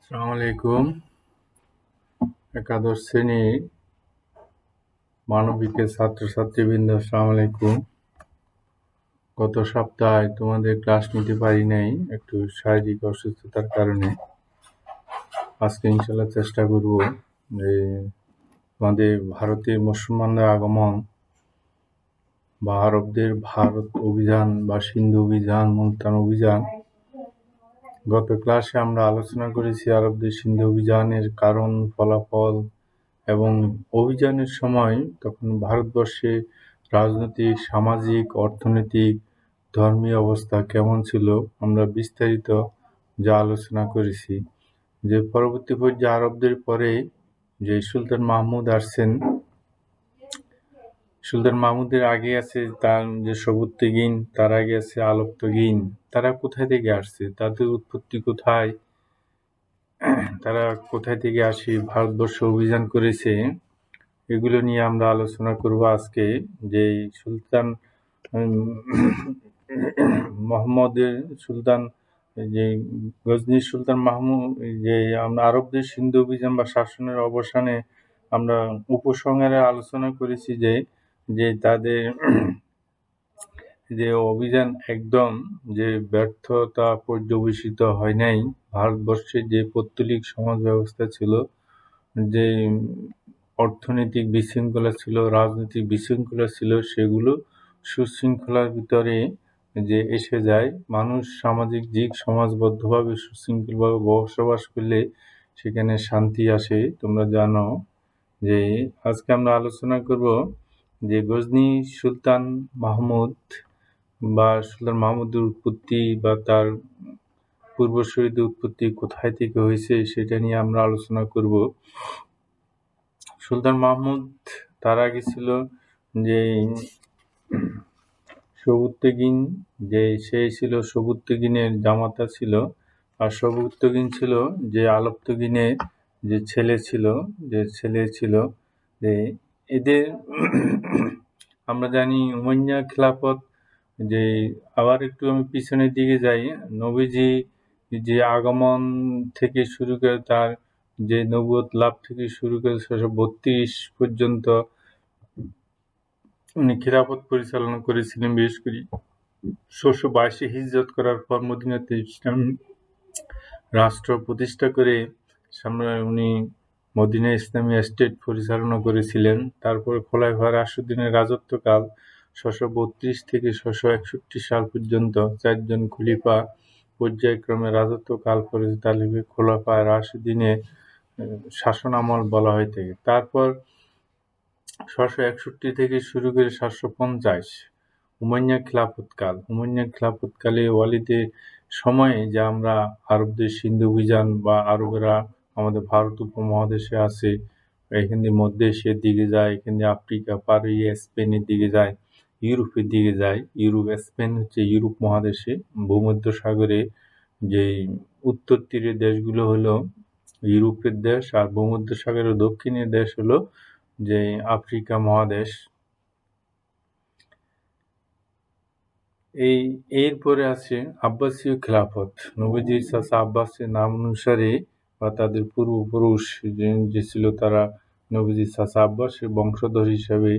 আসসালামু আলাইকুম। একাদশ শ্রেণীর মানবিকের ছাত্রছাত্রীবৃন্দ, আসসালামু আলাইকুম। গত সপ্তাহে তোমাদের ক্লাস নিতে পারি নাই একটু শারীরিক অসুস্থতার কারণে। আজকে ইনশাল্লাহ চেষ্টা করব যে তোমাদের ভারতের মুসলমানদের আগমন বা আরবদের ভারত অভিযান বা সিন্ধু অভিযান, মুলতান অভিযান। গত ক্লাসে আমরা আলোচনা করেছি আরবদের সিন্ধু অভিযানের কারণ, ফলাফল এবং অভিযানের সময় তখন ভারতবর্ষে রাজনৈতিক, সামাজিক, অর্থনৈতিক, ধর্মীয় অবস্থা কেমন ছিল আমরা বিস্তারিত যা আলোচনা করেছি। যে পরবর্তী পর্যায়ে আরবদের পরে যে সুলতান মাহমুদ আসছেন, সুলতান মাহমুদের আগে আছে তার যে সবুত্তগিন, তার আগে আছে আলপ্তগিন। তারা কোথায় থেকে আসছে, তাদের উৎপত্তি কোথায়, তারা কোথায় থেকে আসে, ভারতবর্ষ অভিযান করেছে, এগুলো নিয়ে আমরা আলোচনা করব আজকে। যে সুলতান মোহাম্মদের সুলতান, যে গজনির সুলতান মাহমুদ, যে আমরা আরবদের সিন্ধু অভিযান বা শাসনের অবসানে আমরা উপসংহারে আলোচনা করেছি যে তাদের যে অভিযান একদম যে ব্যর্থতা পর্যবেসিত হয় নাই। ভারতবর্ষে যে পৌত্তলিক সমাজ ব্যবস্থা ছিল, যে অর্থনৈতিক বিশৃঙ্খলা ছিল, রাজনৈতিক বিশৃঙ্খলা ছিল, সেগুলো সুশৃঙ্খলার ভিতরে যে এসে যায়। মানুষ সামাজিক দিক সমাজবদ্ধভাবে সুশৃঙ্খলভাবে বসবাস করলে সেখানে শান্তি আসে। তোমরা জানো যে আজকে আমরা আলোচনা করব যে গজনি সুলতান মাহমুদ বা সুলতান মাহমুদের উৎপত্তি বা তার পূর্বসূরীদের উৎপত্তি কোথায় থেকে হয়েছে সেটা নিয়ে আমরা আলোচনা করব। সুলতান মাহমুদ তার আগে ছিল যে সবুত্তগিন, যে সেই ছিল সবুত্তগিনের জামাতা ছিল, আর সবুত্তগিন ছিল যে আলপ্তগিনের যে ছেলে ছিল। যে এদের আমরা জানি উমাইয়া খিলাফত, যে আবার একটু আমি পিছনের দিকে যাই, নবীজি যে আগমন থেকে শুরু করে তার যে নবুয়ত লাভ থেকে শুরু করে 632 পর্যন্ত উনি খিলাফত পরিচালনা করেছিলেন। বিশেষ করে 622 হিজরত করার পর মদিনাতে ইসলাম রাষ্ট্র প্রতিষ্ঠা করে উনি মদিনা ইসলামী স্টেট পরিচালনা করেছিলেন। তারপরে খোলাফায়ে রাশিদিনের রাজত্বকাল 632 থেকে 661 সাল পর্যন্ত 4 জন খলিফা পর্যায়ক্রমে রাজত্বকাল পরিচালিত খোলাফায়ে রাশিদিনের শাসন আমল বলা হয়ে থাকে। তারপর 661 থেকে শুরু করে 750 উমাইয়া খিলাফতকালে ওয়ালিদের সময়ে যা আমরা আরবদের সিন্ধু অভিযান বা আরবেরা আমাদের ভারত উপমহাদেশে আছে, এখান দিয়ে মধ্য এশিয়ার দিকে যায়, এখান দিয়ে আফ্রিকা পার হয়ে স্পেনের দিকে যায়, ইউরোপের দিকে যায়। স্পেন হচ্ছে ইউরোপ মহাদেশে। ভূমধ্য সাগরে যে উত্তর তীরের দেশগুলো হলো ইউরোপের দেশ, আর ভূমধ্য সাগরের দক্ষিণের দেশ হলো যে আফ্রিকা মহাদেশ। এরপরে আছে আব্বাসীয় খিলাফত। নবীজির চাচা আব্বাসের নাম অনুসারে বা তাদের পূর্বপুরুষ যে ছিল, তারা নবীজির চাচা আব্বাসের বংশধর হিসাবে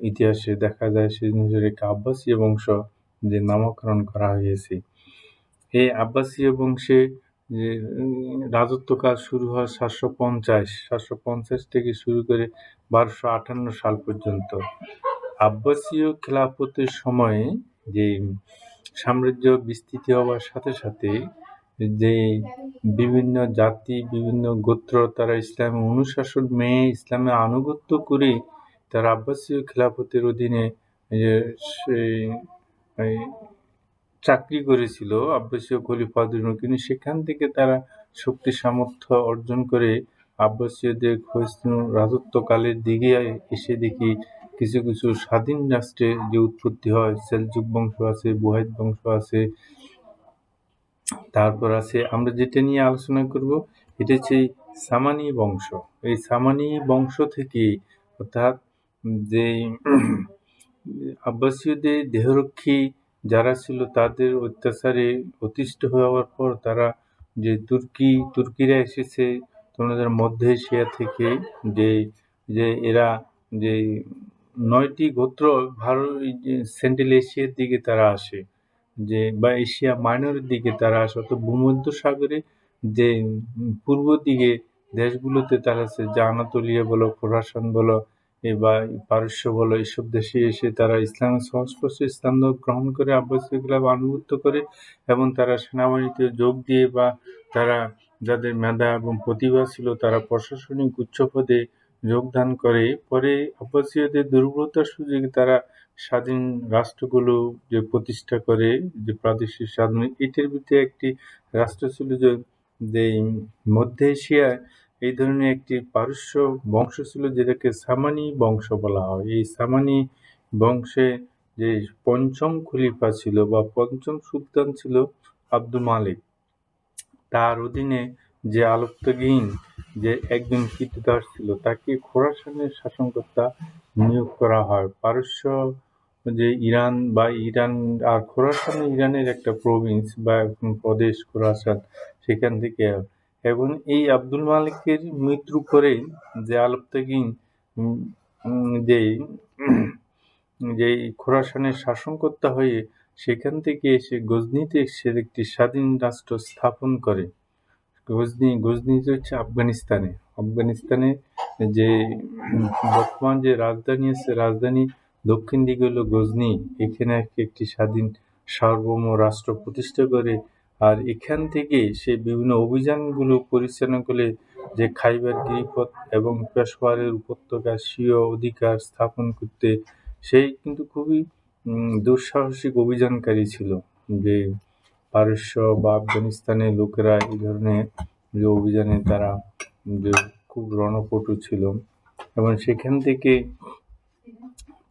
ইতিহাসে দেখা যায়। সেই অনুসারে আব্বাসীয় বংশ যে নামকরণ করা হয়েছে। এই আব্বাসীয় বংশে যে রাজত্বকাল শুরু হয় 750 থেকে শুরু করে 1258 সাল পর্যন্ত। আব্বাসীয় খিলাফতের সময়ে যে সাম্রাজ্য বিস্তৃতি হওয়ার সাথে সাথে যে বিভিন্ন জাতি, বিভিন্ন গোত্র তারা ইসলামে অনুশাসন মেনে ইসলামে আনুগত্য করে তারা আব্বাসীয় খিলাফতের অধীনে চাকরি করেছিল আব্বাসীয় খলিফাদের। কিন্তু সেখান থেকে তারা শক্তি সামর্থ্য অর্জন করে আব্বাসীয়দের রাজত্বকালের দিকে এসে দেখি কিছু কিছু স্বাধীন রাষ্ট্রের যে উৎপত্তি হয়। সেলজুক বংশ আছে, বুহাইদ বংশ আছে, তারপর আছে আমরা যেটা নিয়ে আলোচনা করব এটা হচ্ছে সামানি বংশ। এই সামানি বংশ থেকে, অর্থাৎ যে আব্বাসীয়দের দেহরক্ষী যারা ছিল তাদের অত্যাচারে অতিষ্ঠ হওয়ার পর তারা যে তুর্কিরা এসেছে তোমাদের মধ্য এশিয়া থেকে, যে যে এরা যে 9টি গোত্র সেন্ট্রাল এশিয়ার দিকে তারা আসে, যে বা এশিয়া মাইনরের দিকে তারা আসে, অর্থাৎ ভূমধ্যসাগরে যে পূর্ব দিকে দেশগুলোতে তারা আছে, যে আনাতোলিয়া বলো, খোরাসান বলো বা পারস্য বলো, এইসব দেশে এসে তারা ইসলামের সংস্পর্শে ইসলাম গ্রহণ করে, আব্বাসীয়গুলো আনুগত্য করে এবং তারা সেনাবাহিনীতে যোগ দিয়ে বা তারা যাদের মেধা এবং প্রতিভা ছিল তারা প্রশাসনিক উচ্চ পদে যোগদান করে। পরে আব্বাসীয়দের দুর্বলতার সুযোগে তারা স্বাধীন রাষ্ট্রগুলো যে প্রতিষ্ঠা করে, যে প্রাদেশিক স্বাধীন, এটার ভিতরে একটি রাষ্ট্র ছিল যে মধ্য এশিয়ায় এই ধরনের একটি পারস্য বংশ ছিল যেটাকে সামানি বংশ বলা হয়। এই সামানি বংশে যে পঞ্চম খলিফা ছিল বা পঞ্চম সুলতান ছিল আব্দুল মালিক, তার অধীনে যে আলবতগীন যে একজন কৃতদাস ছিল তাকে খোরাসানের শাসনকর্তা নিয়োগ করা হয়। পারস্য যে ইরান আর খোরাসান ইরানের একটা প্রভিন্স বা প্রদেশ খোরাসান, সেখান থেকে। এবং এই আব্দুল মালিকের মৃত্যুর পরে যে আলবতগীন যেই খোরাসানের শাসনকর্তা হয়ে সেখান থেকে এসে গজনিতে সে একটি স্বাধীন রাষ্ট্র স্থাপন করে। গজনি হচ্ছে আফগানিস্তানে যে বর্তমান যে রাজধানী আছে, রাজধানী দক্ষিণ দিকে হলো গজনি। এখানে একটি স্বাধীন সার্বভৌম রাষ্ট্র প্রতিষ্ঠা করে। আর এখান থেকে সে বিভিন্ন অভিযানগুলো পরিচালনা করে, যে খাইবার গিরিপথ এবং পেশোয়ারের উপত্যকা স্বীয় অধিকার স্থাপন করতে সেই কিন্তু খুবই দুঃসাহসিক অভিযানকারী ছিল। যে পারস্য বা আফগানিস্তানের লোকেরা এই ধরনের যে অভিযানে তারা যে খুব রণপটু ছিল এবং সেখান থেকে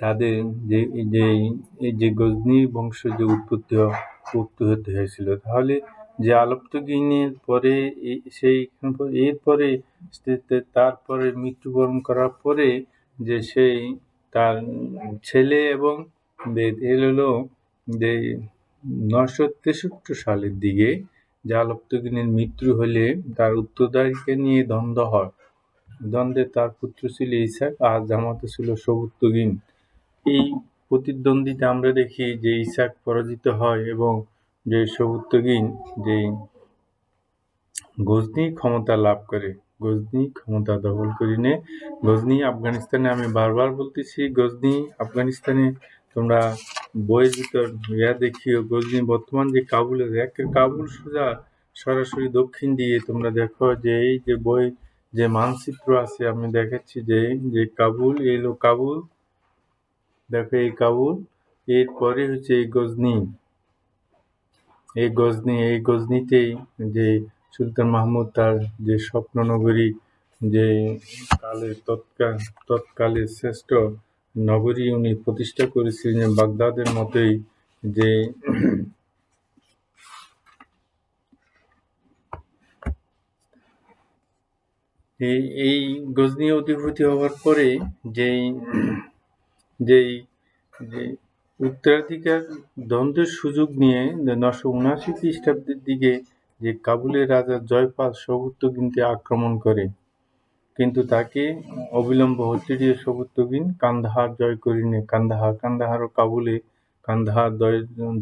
তাদের যে গজনি বংশ যে উৎপত্তি হতে হয়েছিল। তাহলে যে আলবতগীনের পরে এরপরে তারপরে মৃত্যুবরণ করার পরে যে সেই তার ছেলে এবং হলো যে 963 সালের দিকে যে আলবতগীনের মৃত্যু হলে তার উত্তরাধিকার নিয়ে দ্বন্দ্ব হয়। দ্বন্দ্বে তার পুত্র ছিল ইসাক আর জামাতা ছিল সবুত্তগীন। এই প্রতিদ্বন্দ্বিতা আমরা দেখি যে ইসাক পরাজিত হয় এবং যে সবুত্তগীন যে গজনি ক্ষমতা লাভ করে, গজনি ক্ষমতা দখল করে নিয়ে গজনি আফগানিস্তানে, আমি বারবার বলতেছি গজনি আফগানিস্তানে, তোমরা বইয়ের ভিতর দেখিও গজনি বর্তমান যে কাবুলের কাবুল সরাসরি দক্ষিণ দিয়ে তোমরা দেখো যে এই যে বই যে মানচিত্র আছে আমি দেখাচ্ছি যে কাবুল, এলো কাবুল, দেখো এই কাবুল, এরপরে হচ্ছে এই গজনি। এই গজনিতেই যে সুলতান মাহমুদ তার যে স্বপ্ননগরী, যে তৎকালে শ্রেষ্ঠ নগরী উনি প্রতিষ্ঠা করেছিলেন, বাগদাদের মতোই। যে এই গজনি অধিপতি হওয়ার পরে যেই উত্তরাধিকার দ্বন্দ্বের সুযোগ নিয়ে 979 খ্রিস্টাব্দের দিকে যে কাবুলের রাজা জয়পাল সবুত্তগীনকে আক্রমণ করে, কিন্তু তাকে অবিলম্ব হত্যারীয় সবুত্তগীন কান্দাহার জয় করে নেয়। কান্দাহার ও কান্দাহার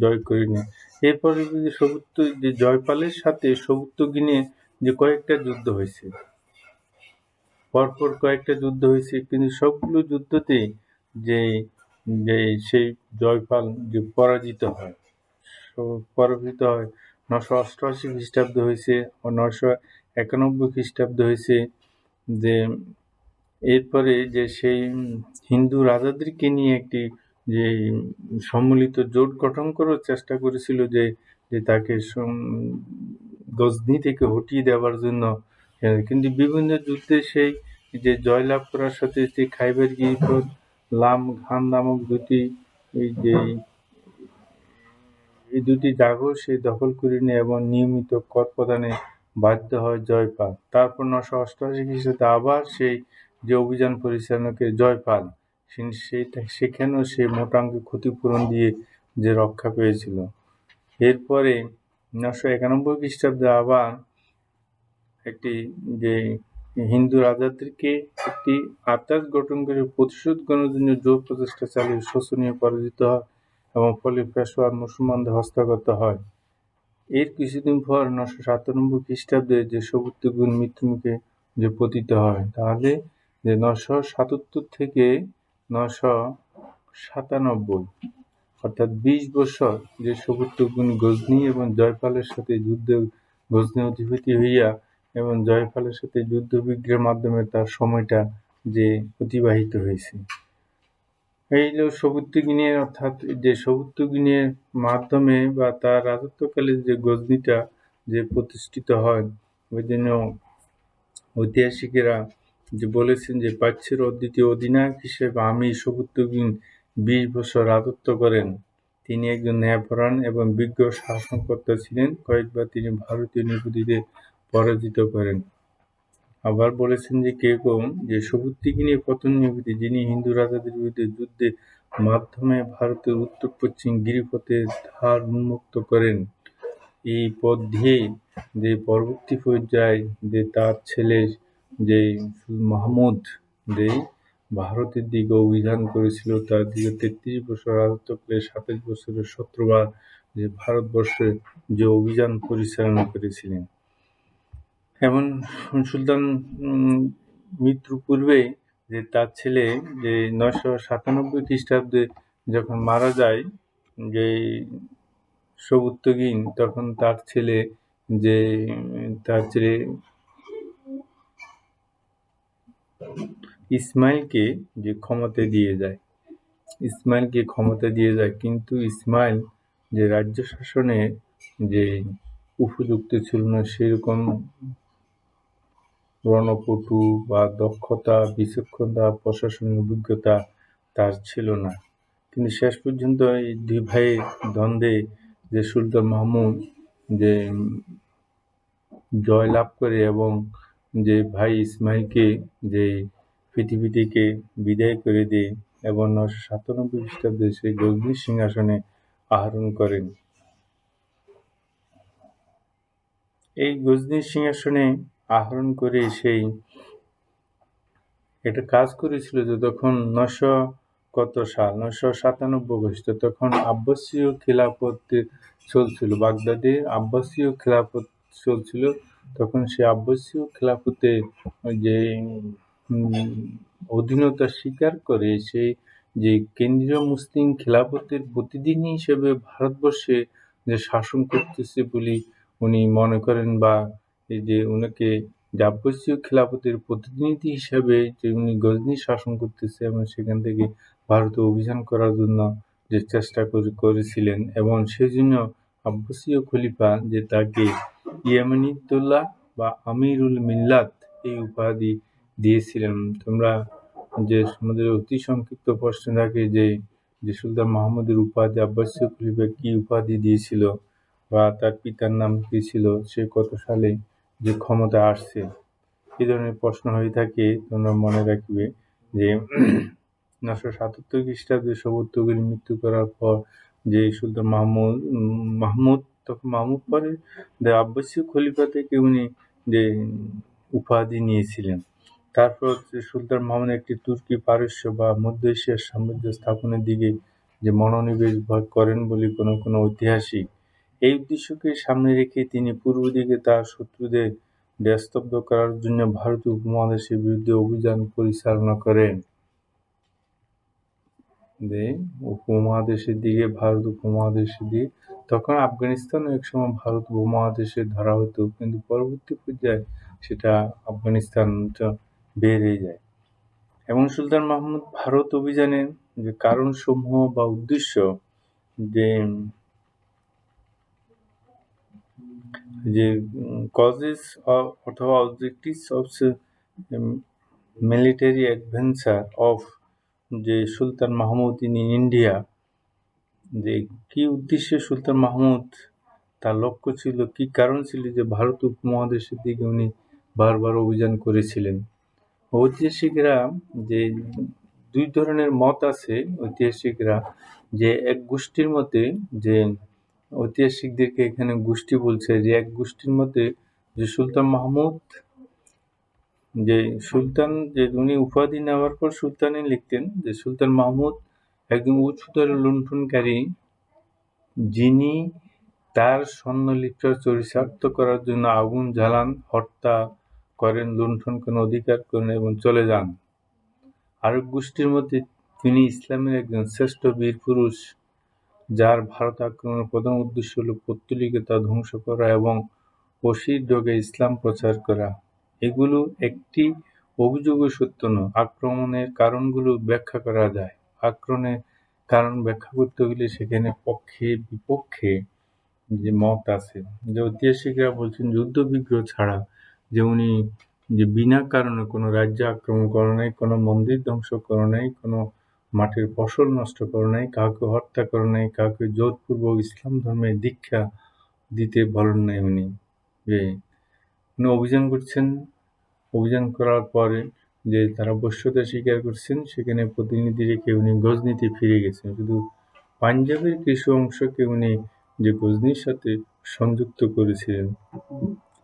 জয় করে নেয়। এরপরে যে জয়পালের সাথে সবুত্তগীনের যে কয়েকটা যুদ্ধ হয়েছে, পরপর কয়েকটা যুদ্ধ হয়েছে, কিন্তু সবগুলো যুদ্ধতেই যে সেই জয়পাল যে পরাজিত হয়। 988 খ্রিস্টাব্দ হয়েছে ও 991 খ্রিস্টাব্দ হয়েছে। যে এরপরে যে সেই হিন্দু রাজাদেরকে নিয়ে একটি যে সম্মিলিত জোট গঠন করার চেষ্টা করেছিল, যে তাকে গজনি থেকে হটিয়ে দেওয়ার জন্য, কিন্তু বিভিন্ন যুদ্ধে সেই যে জয়লাভ করার সাথে যে খাইবার গিরিপথ, খান নামক এই দুটি জায়গা সে দখল করে নেয় এবং নিয়মিত কর প্রদানে বাধ্য হয় জয়পাল। তারপর 988 খ্রিস্টাব্দে আবার সেই যে অভিযান পরিচালনাকে জয়পাল, সেখানেও সে মোটাঙ্গে ক্ষতিপূরণ দিয়ে যে রক্ষা পেয়েছিল। এরপরে 991 খ্রিস্টাব্দে আবার একটি যে হিন্দু রাজাদেরকে একটি আত্মাস গঠন করে প্রতিশোধ গ্রহণের জন্য জোর প্রচেষ্টা চালিয়ে শোচনীয় পরাজিত হয় এবং ফলে পেশোয়ার মুসলমানদের হস্তগত হয়। এর কিছুদিন পর 997 খ্রিস্টাব্দে যে সবুর্তগুণ মৃত্যুমুখে যে পতিত হয়, তাহলে যে 977 থেকে 997 অর্থাৎ 20 বৎসর যে সবুর্তগুণ গজনী এবং জয়পালের সাথে যুদ্ধে গজনী অধিপতি হইয়া এবং জয়পালের সাথে যুদ্ধ বিগ্রহের মাধ্যমে তার সময়টা যে অতিবাহিত হয়েছে। এই হলো সবুর্তগিনের, অর্থাৎ যে সবুর্তগিনের মাধ্যমে বা তার রাজত্বকালে যে গজনীটা যে প্রতিষ্ঠিত হয়, ওই জন্য ঐতিহাসিকেরা যে বলেছেন যে প্রাচ্যের অদ্বিতীয় অধিনায়ক হিসেবে আমির সবুর্তগিন 20 বছর রাজত্ব করেন। তিনি একজন ন্যায়পরায়ণ এবং বিজ্ঞ শাসনকর্তা ছিলেন। কয়েকবার তিনি ভারতীয় নৃপতিদের পরাজিত করেন। আবার বলেছেন যে কেউ যে সবুর্তগিনের প্রথম নৃপতি, যিনি হিন্দু রাজাদের বিরুদ্ধে যুদ্ধের মাধ্যমে ভারতের উত্তর পশ্চিম গিরিপথের ধার উন্মুক্ত করেন। এই পথ দিয়েই যে পরবর্তী পর্যায়ে যে তার ছেলে যে মাহমুদ যে ভারতের দিকে অভিযান করেছিল, তার দিকে 33 বছর রাজত্বকালে 27 বছরের 17 বার যে ভারতবর্ষে যে অভিযান পরিচালনা করেছিলেন। এবং সুলতান মৃত্যুর পূর্বে যে তার ছেলে যে 997 খ্রিস্টাব্দে যখন মারা যায় যে সবুর্তগিন, তখন তার ছেলে ইসমাইলকে যে ক্ষমতা দিয়ে যায়, কিন্তু ইসমাইল যে রাজ্য শাসনের যে উপযুক্ত ছিল না, সেরকম রণপটু বা দক্ষতা, বিচক্ষণতা, প্রশাসনের অভিজ্ঞতা তার ছিল না। কিন্তু শেষ পর্যন্ত এই দুই ভাইয়ের দ্বন্দ্বে যে সুলতান মাহমুদ যে জয় লাভ করে এবং যে ভাই ইসমাইলকে যে পৃথিবী থেকে বিদায় করে দেয় এবং 997 খ্রিস্টাব্দে সেই গজনী সিংহাসনে আরোহণ করেন। এই গজনী সিংহাসনে আরোহণ করে সেই এটা কাজ করেছিল যে তখন 997 খ্রিস্ট, তখন আব্বাসীয় খিলাফত চলছিল, বাগদাদে আব্বাসীয় খিলাফত চলছিল। তখন সে আব্বাসীয় খেলাফতে যে অধীনতা স্বীকার করে সেই যে কেন্দ্রীয় মুসলিম খেলাফতের প্রতিনিধি হিসেবে ভারতবর্ষে যে শাসন করতেছে বলে উনি মনে করেন, বা এই যে উনাকে যে আব্বাসীয় খেলাফতের প্রতিনিধি হিসেবে যে উনি গজনী শাসন করতেছে এবং সেখান থেকে ভারতে অভিযান করার জন্য যে চেষ্টা করেছিলেন, এবং সেই জন্য আব্বাসীয় খলিফা যে তাকে ইয়েমানিতুল্লাহ বা আমিরুল মিল্লাত এই উপাধি দিয়েছিলেন। তোমরা যে আমাদের অতি সংক্ষিপ্ত প্রশ্ন থাকে যে সুলতান মাহমুদের উপাধি আব্বাসীয় খলিফা কি উপাধি দিয়েছিল বা তার পিতার নাম কি ছিল, সে কত সালে যে ক্ষমতা আসছে, এই ধরনের প্রশ্ন হয়ে থাকে। তোমরা মনে রাখবে যে 977 খ্রিস্টাব্দে সবুর্তগির মৃত্যু করার পর যে সুলতান মাহমুদ তখন মাহমুদ পরে যে আব্বাসীয় খলিফা থেকে উনি যে উপাধি নিয়েছিলেন। তারপর সুলতান মাহমুদ একটি তুর্কি, পারস্য বা মধ্য এশিয়ার সাম্রাজ্য স্থাপনের দিকে যে মনোনিবেশ করেন বলে কোনো ঐতিহাসিক। এই উদ্দেশ্যকে সামনে রেখে তিনি পূর্ব দিকে তার শত্রুদের স্তব্ধ করার জন্য ভারতীয় উপমহাদেশের বিরুদ্ধে অভিযান পরিচালনা করেন। ভারত উপমহাদেশের দিকে তখন আফগানিস্তানও একসময় ভারত উপমহাদেশে ধরা হতো, কিন্তু পরবর্তী পর্যায়ে সেটা আফগানিস্তান বের হয়ে যায়। এবং সুলতান মাহমুদ ভারত অভিযানের যে কারণসমূহ বা উদ্দেশ্য, যে কজেস অথবা objectives of military adventure of যে সুলতান মাহমুদ ইন ইন্ডিয়া, যে কি উদ্দেশ্যে সুলতান মাহমুদ তার লক্ষ্য ছিল, কি কারণ ছিল যে ভারত উপমহাদেশের দিকে উনি বারবার অভিযান করেছিলেন। ঐতিহাসিকরা যে দুই ধরনের মত আছে ঐতিহাসিকরা, যে এক গোষ্ঠীর মতে, যে ঐতিহাসিকদেরকে এখানে গোষ্ঠী বলছে, যে এক গোষ্ঠীর মতে যে সুলতান মাহমুদ যে সুলতান যে উনি উপাধি নেওয়ার পর সুলতানই লিখতেন যে সুলতান মাহমুদ একজন উচ্চতর লুণ্ঠনকারী, যিনি তার স্বর্ণলিপিটা চরিতার্থ করার জন্য আগুন জ্বালান, হত্যা করেন, লুণ্ঠন করেন, অধিকার করেন এবং চলে যান। আরব গোষ্ঠীর মধ্যে তিনি ইসলামের একজন শ্রেষ্ঠ বীর পুরুষ, যার ভারত আক্রমণের প্রধান উদ্দেশ্য হল পৌত্তলিকতা ধ্বংস করা এবং অসির যোগে ইসলাম প্রচার করা। এগুলো একটি অভিযোগও সত্য নয়। আক্রমণের কারণগুলো ব্যাখ্যা করা যায়। আক্রমণের কারণ ব্যাখ্যা করতে হলে সেখানে পক্ষে বিপক্ষে যে মত আছে, যে ঐতিহাসিকরা বলছেন যুদ্ধ বিগ্রহ ছাড়া যে উনি যে বিনা কারণে কোনো রাজ্য আক্রমণ করে নাই, কোনো মন্দির ধ্বংস করে নাই, কোনো মাঠের ফসল নষ্ট করে নাই, কাউকে হত্যা করে নাই, কাউকে জোরপূর্বক ইসলাম ধর্মে দীক্ষা দিতে বলেন নাই। উনি অভিযান করছেন, অভিযান করার পরে যে তারা বশ্যতা স্বীকার করছেন, সেখানে প্রতিনিধি রেখে উনি গজনিতে ফিরে গেছেন। শুধু পাঞ্জাবের কিছু অংশকে উনি যে গজনির সাথে সংযুক্ত করেছিলেন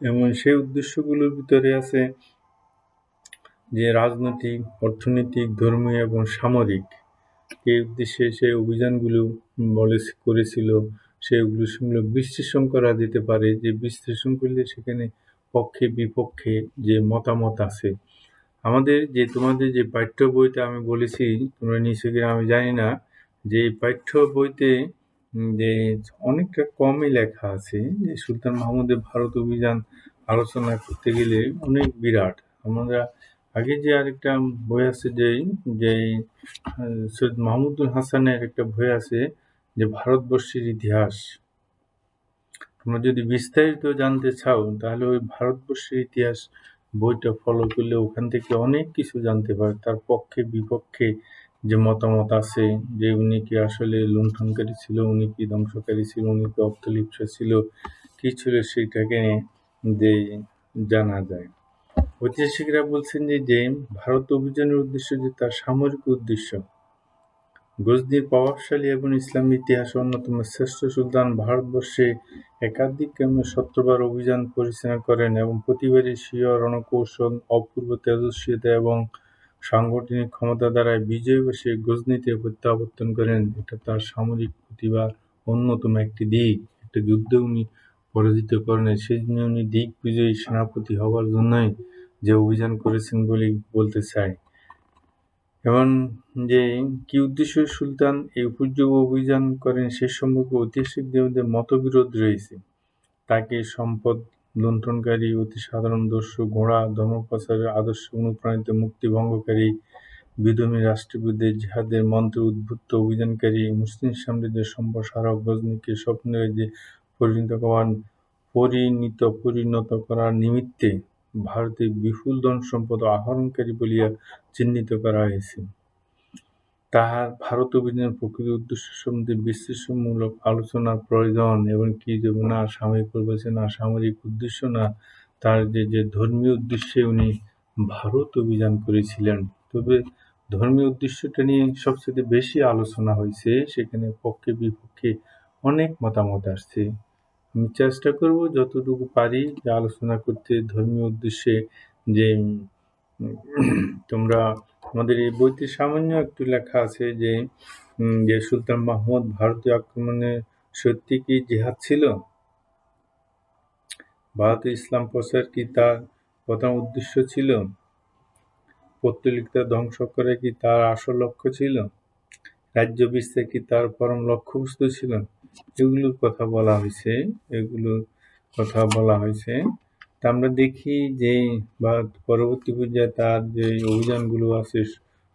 এবং সেই উদ্দেশ্যগুলোর ভিতরে আছে যে রাজনৈতিক, অর্থনৈতিক, ধর্মীয় এবং সামরিক। এই উদ্দেশ্যে সেই অভিযানগুলো করেছিল। সেগুলোর সঙ্গে বিশ্লেষণ করা যেতে পারে, যে বিশ্লেষণ করলে সেখানে পক্ষে বিপক্ষে যে মতামত আছে। আমাদের যে তোমাদের যে পাঠ্য বইতে আমি বলেছি, তোমরা নিশ্চয়ই, আমি জানি না, যে পাঠ্য বইতে যে অনেকটা কমই লেখা আছে যে সুলতান মাহমুদের ভারত অভিযান আলোচনা করতে গেলে অনেক বিরাট। আমরা আগে যে আরেকটা বই আছে, যে সৈয়দ মাহমুদুল হাসানের একটা বই আছে যে ভারতবর্ষের ইতিহাস। তোমরা যদি বিস্তারিত জানতে চাও তাহলে ওই ভারতবর্ষের ইতিহাস বইটা ফলো করলে ওখান থেকে অনেক কিছু জানতে পারে। তার পক্ষে বিপক্ষে যে মতামত আছে, যে উনি কি আসলে লুণ্ঠনকারী ছিল, উনি কি ধ্বংসকারী ছিল, উনি কি অর্থলিপ্সা ছিল, কি ছিল, সেটাকে যে জানা যায়। ঐতিহাসিকরা বলছেন যে ভারত অভিযানের উদ্দেশ্য যে তার সামরিক উদ্দেশ্য। গজনির প্রভাবশালী এবং ইসলামী ইতিহাসে অন্যতম শ্রেষ্ঠ সুলতান ভারতবর্ষে একাধিক শতবার অভিযান পরিচালনা করেন এবং প্রতিবারই স্বীয় রণকৌশল, অপূর্ব তেজস্বিতা এবং সাংগঠনিক ক্ষমতা দ্বারা বিজয়ী বসে গজনিতে প্রত্যাবর্তন করেন। এটা তার সামরিক প্রতিভার অন্যতম একটি দিক। একটা যুদ্ধে উনি পরাজিত করেন, সেজন্য উনি দিগ্বিজয়ী সেনাপতি হওয়ার জন্যই যে অভিযান করেছেন বলে বলতে চাই। এবং যে কি উদ্দেশ্য সুলতান এই উপযোগী অভিযান করেন সে সম্পর্কে ঐতিহাসিকদের মধ্যে মতবিরোধ রয়েছে। তাকে সম্পদ লুণ্ঠনকারী, অতি সাধারণ দস্যু, ঘোড়া ধর্মপ্রচারের আদর্শ অনুপ্রাণিত মুক্তিভঙ্গকারী, বিধর্মী রাষ্ট্রবিরোধী জিহাদের মন্ত্রে উদ্বুদ্ধ অভিযানকারী, মুসলিম সাম্রাজ্যের সম্প্রসারক, গজনিকে স্বপ্নের যে পরিণত করার নিমিত্তে ভারতের বিপুল ধন সম্পদ আহরণকারী বলিয়া চিহ্নিত করা হয়েছে। তাহার ভারত অভিযানের প্রকৃত উদ্দেশ্য সম্বন্ধে বিশ্লেষণমূলক আলোচনার প্রয়োজন এবং কি যে না সামরিক পরিবেশে না সামরিক উদ্দেশ্য না তার যে ধর্মীয় উদ্দেশ্যে উনি ভারত অভিযান করেছিলেন। তবে ধর্মীয় উদ্দেশ্যটা নিয়ে সবচেয়ে বেশি আলোচনা হয়েছে, সেখানে পক্ষে বিপক্ষে অনেক মতামত আসছে। আমি চেষ্টা করব যতটুকু পারি যে আলোচনা করতে ধর্মীয় উদ্দেশ্যে। যে তোমরা আমাদের এই বইতে সামান্য একটু লেখা আছে যে সুলতান মাহমুদ ভারতীয় আক্রমণে সত্যি কি জিহাদ ছিল? ভারতে ইসলাম প্রচার কি তার প্রধান উদ্দেশ্য ছিল? পৌত্তলিকতা ধ্বংস করে কি তার আসল লক্ষ্য ছিল? রাজ্য বিস্তার কি তার পরম লক্ষ্যবস্তু ছিল? এগুলোর কথা বলা হয়েছে। তা আমরা দেখি যে পরবর্তী পর্যায়ে তার যে অভিযানগুলো আছে,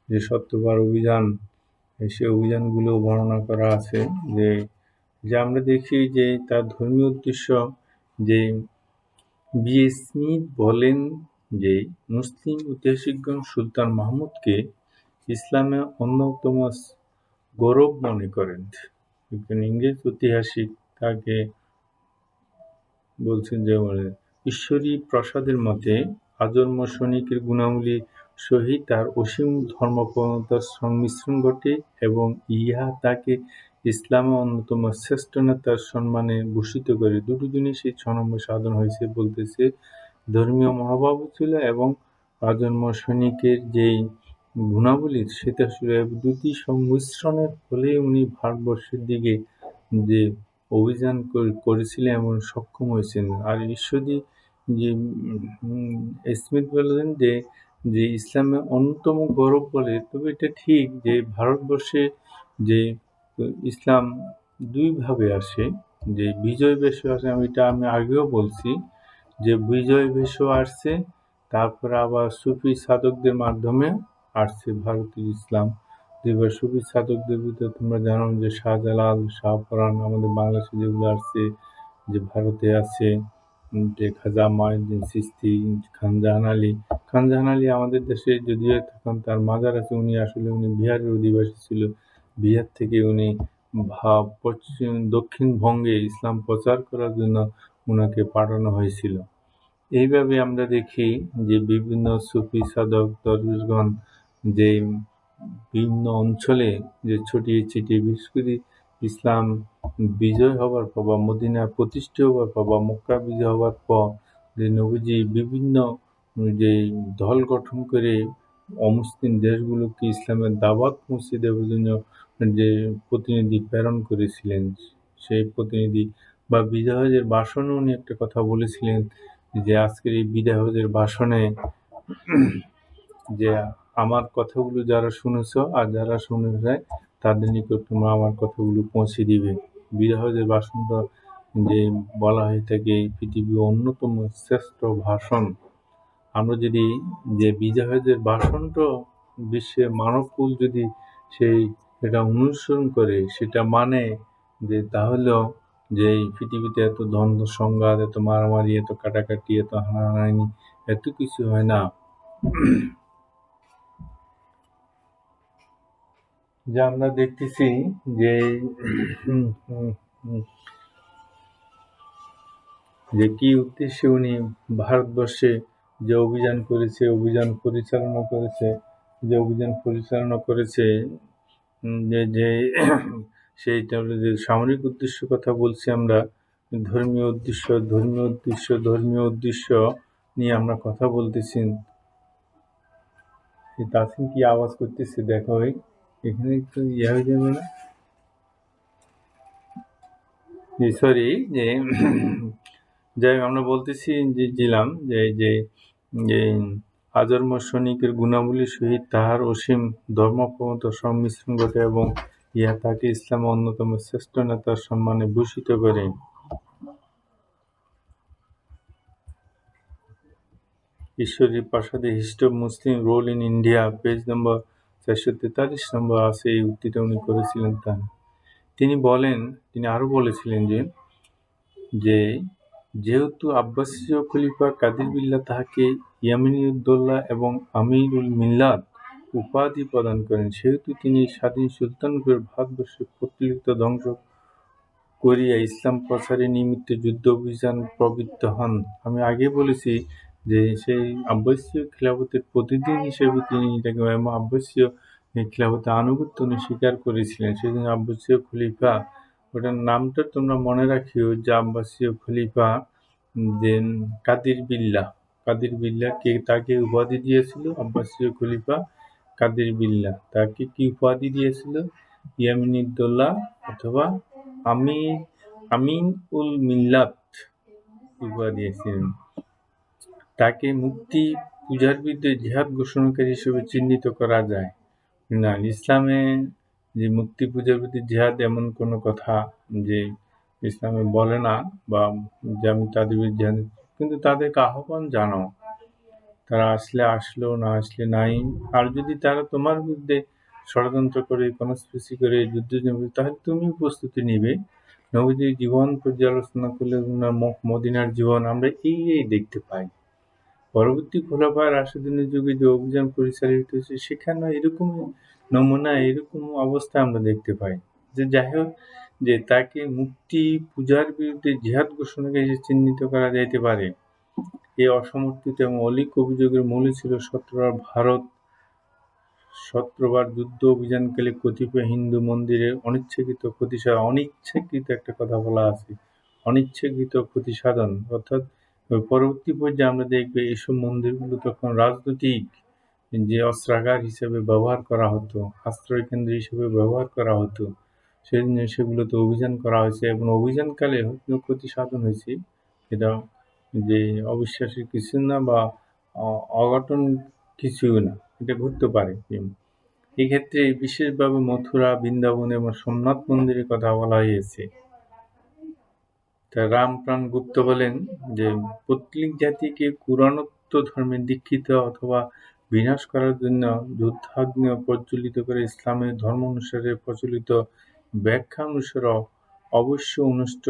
যে সত্যবার অভিযান, সে অভিযানগুলো বর্ণনা করা আছে। যে আমরা দেখি যে তার ধর্মীয় উদ্দেশ্য, যে বি.এ. স্মিথ বলেন যে মুসলিম ঐতিহাসিকগণ সুলতান মাহমুদকে ইসলামের অন্যতম গৌরব মনে করেন। একজন ইংরেজ ঐতিহাসিক তাকে বলছেন যে ঈশ্বরী প্রসাদের মতে আজন্ম সৈনিকের গুণাবলী সহিত তার অসীম ধর্মপ্রবণতার সংমিশ্রণ ঘটে এবং ইহা তাকে ইসলামে অন্যতম শ্রেষ্ঠ নেতার সম্মানে ভূষিত করে। দুটো জিনিসই 6 নম্বর সাধন হয়েছে বলতেছে, ধর্মীয় মনোভাবও ছিল এবং আজন্ম সৈনিকের যেই গুণাবলী সেটা ছিল, দুটি সংমিশ্রণের ফলেই উনি ভারতবর্ষের দিকে যে অভিযান করেছিলেন এবং সক্ষম হয়েছেন। আর ঈশ্বরদী যে স্মিথ বললেন যে ইসলামের অন্যতম গৌরব বলে, তবে এটা ঠিক যে ভারতবর্ষে যে ইসলাম দুইভাবে আসে, যে বিজয় বেশও আসে। আমি আগেও বলছি যে বিজয় বেশও আসছে, তারপরে আবার সুফি সাধকদের মাধ্যমে আসছে ভারতীয় ইসলাম। এবার সুফি সাধকদের ভিতরে তোমরা জানো যে শাহজালাল, শাহপরাণ আমাদের বাংলাদেশে যেগুলো আসছে, যে ভারতে আছে যে খাজা মঈনুদ্দিন চিশতি, খান জাহান আলী আমাদের দেশে যদিও তখন তার মাজার আছে, উনি বিহারের অধিবাসী ছিল। বিহার থেকে উনি দক্ষিণবঙ্গে ইসলাম প্রচার করার জন্য উনাকে পাঠানো হয়েছিল। এইভাবে আমরা দেখি যে বিভিন্ন সুফি সাধক দরবেশগণ যে বিভিন্ন অঞ্চলে যে ছড়িয়ে ছিটিয়ে, বিশেষ করে ইসলাম বিজয় হবার পর বা মদিনা প্রতিষ্ঠিত হবার পর বা মক্কা বিজয় হবার পর যে নবীজি বিভিন্ন যে দল গঠন করে অমুসলিম দেশগুলোকে ইসলামের দাওয়াত পৌঁছে দেওয়ার জন্য যে প্রতিনিধি প্রেরণ করেছিলেন, সেই প্রতিনিধি বা বিদায় হজের ভাষণে উনি একটা কথা বলেছিলেন যে আজকের এই বিদায় হজের ভাষণে যে আমার কথাগুলো যারা শুনেছ আর যারা শুনে যায় তাদের নিকট তোমরা আমার কথাগুলো পৌঁছে দিবে। বিদায় হজের ভাষণটা যে বলা হয়ে থাকে পৃথিবীর অন্যতম শ্রেষ্ঠ ভাষণ। আমরা যদি যে বিদায় হজের ভাষণটা বিশ্বের মানবকুল যদি সেটা অনুসরণ করে, সেটা মানে যে তাহলেও যে এই পৃথিবীতে এত দ্বন্দ্ব সংঘাত, এত মারামারি, এত কাটাকাটি, এত হানাহানি, এত কিছু হয় না। যা আমরা দেখতেছি যে কি উদ্দেশ্যে উনি ভারতবর্ষে যে অভিযান পরিচালনা করেছে যে সেইটা হলো যে সামরিক উদ্দেশ্য কথা বলছি আমরা, ধর্মীয় উদ্দেশ্য নিয়ে আমরা কথা বলতেছি। তাসিম কি আওয়াজ করতেছে দেখো, এখানে একটু হয়ে যাবে না? সরি, যে যাই আমরা বলতেছি যে আজন্ম সৈনিকের গুণাবলীর সহিত তাহার অসীম ধর্মপ্রমত্ত সংমিশ্রণ ঘটে এবং ইহা তাকে ইসলামের অন্যতম শ্রেষ্ঠ নেতার সম্মানে ভূষিত করে। ঈশ্বরী প্রাসাদে history of Muslim rule in India, page number 443 নম্বর আছে এই উক্তিটা উনি করেছিলেন। তিনি আরো বলেছিলেন যে যেহেতু আব্বাসীয় খলিফা কাদের বিল্লাহ তাহাকে ইয়ামিনুদ্দৌলা এবং আমিরুল মিল্লাত উপাধি প্রদান করেন, সেহেতু তিনি স্বাধীন সুলতানরূপে ভারতবর্ষের প্রতিষ্ঠিত ধ্বংস করিয়া ইসলাম প্রচারের নিমিত্তে যুদ্ধ অভিযান প্রবৃত্ত হন। আমি আগে বলেছি যে সেই আব্বাসীয় খিলাফতের প্রতিদিন হিসেবে তিনি এটাকে আব্বাসীয় খিলাফতের আনুগত্য উনি স্বীকার করেছিলেন, সেই জন্য আব্বাসীয় খলিফা ওটার নামটা তোমরা মনে রাখিও যে আব্বাসীয় খলিফা যে কাদের বিল্লাহ তাকে উপাধি দিয়েছিল। আব্বাসীয় খলিফা কাদের বিল্লাহ তাকে কি উপাধি দিয়েছিল? ইয়ামিনুদ্দৌলা অথবা আমিন উল মিল্লাত উপাধি দিয়েছিলেন। তাকে মুক্তি পূজার বিরুদ্ধে জিহাদ ঘোষণাকারী হিসেবে চিহ্নিত করা যায় না। ইসলামে যে মুক্তি পূজার বিরুদ্ধে জিহাদ এমন কোনো কথা যে ইসলামে বলে না, বা যে আমি তাদের বিরুদ্ধে, কিন্তু তাদেরকে আহ্বান জানাও, তারা আসলে আসলো, না আসলে নাই। আর যদি তারা তোমার বিরুদ্ধে ষড়যন্ত্র করে কনস্পিরেসি করে যুদ্ধ নেবে, তাহলে তুমি প্রস্তুতি নিবে। নবীজির জীবন পর্যালোচনা করলে মদিনার জীবন আমরা এই দেখতে পাই। পরবর্তী খোলাফায়ে রাশিদুনের যুগে যে অভিযান পরিচালিত হয়েছে সেখানে এরকম নমুনা, এরকম অবস্থা আমরা দেখতে পাই। যে যাই হোক, যে তাকে মুক্তি পূজার বিরুদ্ধে জিহাদ ঘোষণাকে চিহ্নিত করা যাইতে পারে, এই অসমর্থিত এবং অলিক অভিযোগের মূলে ছিল শত্রুরা ভারত সত্রবার যুদ্ধ অভিযানকালে কতিপয় হিন্দু মন্দিরের অনিচ্ছাকৃত একটা কথা বলা আছে, অনিচ্ছাকৃত ক্ষতি সাধন, অর্থাৎ পরবর্তী পর্যায়ে আমরা দেখব এইসব মন্দিরগুলো তখন রাজনৈতিক যে অস্ত্রাগার হিসেবে ব্যবহার করা হতো, আশ্রয় কেন্দ্র হিসেবে ব্যবহার করা হতো, সেজন্য সেগুলোতে অভিযান করা হয়েছে এবং অভিযানকালে হয়তো ক্ষতি সাধন হয়েছে। এটা যে অবিশ্বাসের কিছু না বা অঘটন কিছুই না, এটা ঘটতে পারে। এক্ষেত্রে বিশেষভাবে মথুরা, বৃন্দাবন এবং সোমনাথ মন্দিরের কথা বলা হয়েছে। তা রামপ্রাণ গুপ্ত বলেন যে পৈতৃক জাতিকে কুরণত্ব ধর্মে দীক্ষিত অথবা বিনাশ করার জন্য যুদ্ধাগ্নি প্রজ্বলিত করে ইসলামের ধর্ম অনুসারে প্রচলিত ব্যাখ্যা অনুসারে অবশ্য অনুষ্ঠিত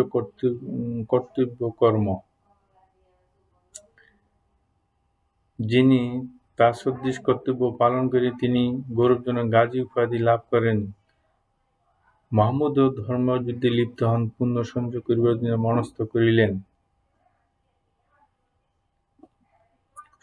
কর্তব্য কর্ম। যিনি তার সদৃশ কর্তব্য পালন করে তিনি গৌরবজনক গাজী উপাধি লাভ করেন। মাহমুদও ধর্মযুদ্ধে লিপ্ত হন, পুণ্য সঞ্চয় করিবার জন্য মনস্থ করিলেন।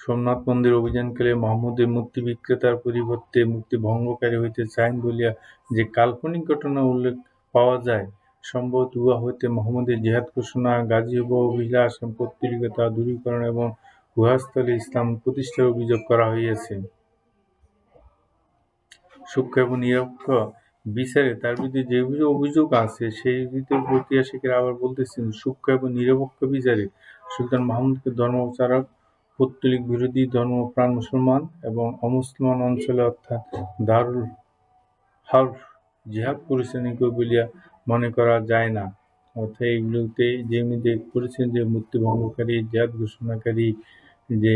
সোমনাথ মন্দির অভিযানকালে মাহমুদের মুক্তি বিক্রেতার পরিবর্তে মুক্তি ভঙ্গকারী হইতে চান বলিয়া যে কাল্পনিক ঘটনা উল্লেখ পাওয়া যায়, সম্ভবত উহা হইতে মাহমুদের জিহাদ ঘোষণা, গাজী হইবার অভিলাষ, পৌত্তলিকতা দূরীকরণ এবং উহাস্থলে ইসলাম প্রতিষ্ঠার অভিযোগ করা হইয়াছে। সূক্ষ্ম এবং নিরপেক্ষ বিচারে তার বিরুদ্ধে যে অভিযোগ আছে সেই ভিতরে ঐতিহাসিকেরা আবার বলতেছেন, সূক্ষ্ম এবং নিরপেক্ষ বিচারে সুলতান মাহমুদকে ধর্মপ্রচারক, পৌত্তলিক বিরোধী, ধর্মপ্রাণ মুসলমান এবং অমুসলমান অঞ্চলে অর্থাৎ দারুল হার্ব জিহাদ পরিচালনা বলিয়া মনে করা যায় না। অর্থাৎ এইগুলোতে যেমনি করেছেন যে মুক্তি ভঙ্গকারী, জিহাদ ঘোষণাকারী, যে